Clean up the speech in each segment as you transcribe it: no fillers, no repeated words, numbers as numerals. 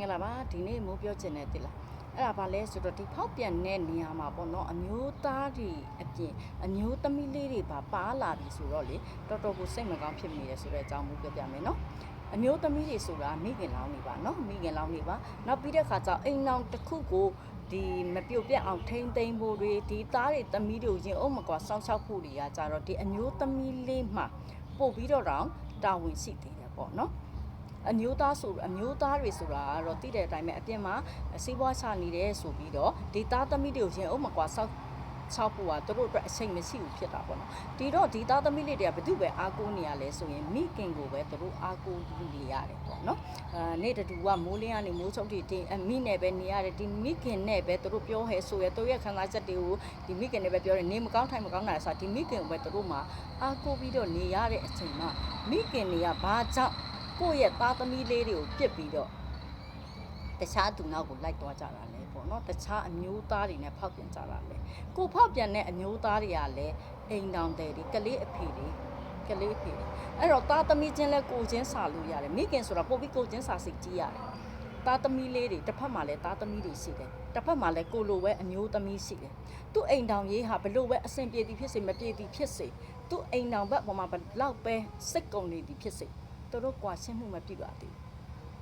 င်္ဂလာပါဒီနေ့မိုးပြောချင်တယ်တိလားအဲ့ဒါဘာလဲဆိုတော့ဒီဖောက်ပြန်တဲ့နေရာမှာပေါ့နော်အမျိုးသားတွေအပြင်အမျိုးသမီးလေးတွေပါလာပြီဆိုတော့လေတော်တော်ကိုစိတ်မကောင်းဖြစ်မိတယ်ဆိုတဲ့အကြောင်းမိုးပြောပြမယ်နော်အမျိုးသမီးတွေဆိုတာမိခင်လောင်းနေပါနော်မိခင်လောင်းနေပါနောက်ပြီးတဲ့ခါကျအိမ်အောင်တစ်ခုကိုဒီမပြုတ်ပြတ်အောင်ထိမ့်သိမ်းဖို့တွေဒီသားတွေသမီးတွေကိုရင်အုပ်မကွာစောင့်ရှောက်ဖို့တွေကကြတော့ဒီအမျိုးသမီးလေးမှပို့ပြီးတော့တောင်တာဝန်ရှိသေးတယ်ပေါ့နော်အမျိုးသားတွေဆိုတာကတော့တည်တဲ့အတိုင်းပဲအပြင်မှာစီးပွားချနေတယ်ဆိုပြီးတော့ဒီသားသမီးတွေကိုရင်အုပ်မကွာစောက်ဖို့ကသူတို့အတွက်အချိန်မရှိဘူးဖြစ်တာပေါ့နော်ဒီတော့ဒီသားသမီးလေးတွေကဘယ်သူပဲအားကိုးနေရလဲဆိုရင်မိခင်ကိုပဲသူတို့အားကိုးနေရတယ်ပေါ့နော်နေ့တူကမိုးလင်းကနေမိုးချုပ်တီမိနဲ့ပဲနေရတယ်ဒီမိခင်နဲ့ပဲသူတို့ပြောဟဲဆိုရသူရဲ့ခံစားချက်တွေကိုဒီမိခင်နဲ့ပဲပြောတယ်နေမကောင်းထိုင်မကောင်းတာဆိုတာဒီမိခင်ကိုပဲသူတို့မှာအားကိုးပြီးတော့နေရတဲ့အချိန်မှာမိခင်တွေကဘာကြောင့်ကိုယ့်ရဲ့သားသမီးလေးတွေကိုပြစ်ပြီးတော့တခြားသူနောက်ကိုလိုက်သွားကြတာလေပေါ့နော်တခြားအမျိုးသားတွေနဲ့ဖောက်ပြန်ကြတာလေကိုဖောက်ပြန်တဲ့အမျိုးသားတွေကလည်းအိမ်တောင်တဲ့တွေကလေးအဖေတွေအဲ့တော့သားသမီးချင်းလဲကိုချင်းစာလို့ရတယ်မိခင်ဆိုတာပို့ပြီးကိုချင်းစာစိတ်ကြီးရတယ်သားသမီးလေးတွေတစ်ဖက်မှာလည်းသားသမီးတွေရှိတယ်တစ်ဖက်မှာလည်းကိုလိုပဲအမျိုးသမီးရှိတယ်သူ့အိမ်တောင်ရေးဟာဘလို့ပဲအဆင်ပြေသည်ဖြစ်စေမပြေသည်ဖြစ်စေသူ့အိမ်တောင်ဘက်ပေါ်မှာဘလောက်ပဲစိတ်ကုန်နေသည်ဖြစ်စေသူတို့ကွာရှင်းမှုမပြပါသေးဘူး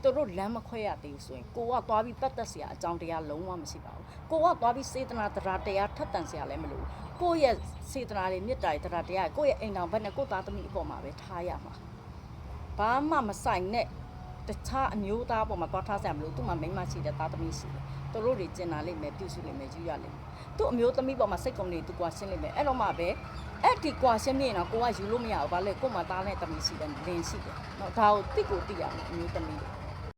သူတို့လမ်းမခွဲရသေးဘူးဆိုရင်ကိုကသွားပြီးပတ်သက်စရာအကြောင်းတရားလုံးဝမရှိပါဘူးကိုကသွားပြီးစေတနာတရားထက်တန်စရာလည်းမလိုကိုရဲ့စေတနာတွေမြတ်တာတွေတရားကိုရဲ့အိမ်တော်ဘက်နဲ့ကိုသားသမီးအပေါ်မှာပဲထားရမှာဘာမှမဆိုင်နဲ့တခြားအမျိုးသားပေါ်မှာသွားထားစရာမလိုသူ့မှာမိန်းမရှိတဲ့သားသမီးရှိတယ်သူတို့တွေကျင်လာလိမ့်မယ်ပြုစုလိမ့်မယ်ယူရလိမ့်မယ်သူ့အမျိုးသမီးပေါ်မှာစိတ်ကုန်နေသူကွာရှင်းလိမ့်မယ်အဲ့တော့မှပဲအဲ့ဒီကွာရှင်းနေတော့ကိုကယူလို့မရဘူးဘာလဲကို့မှာသားနဲ့သမီးရှိတယ်လင်းရှိတယ်เนาะဒါကိုတိကိုတိရမယ်အမျိုးသမီး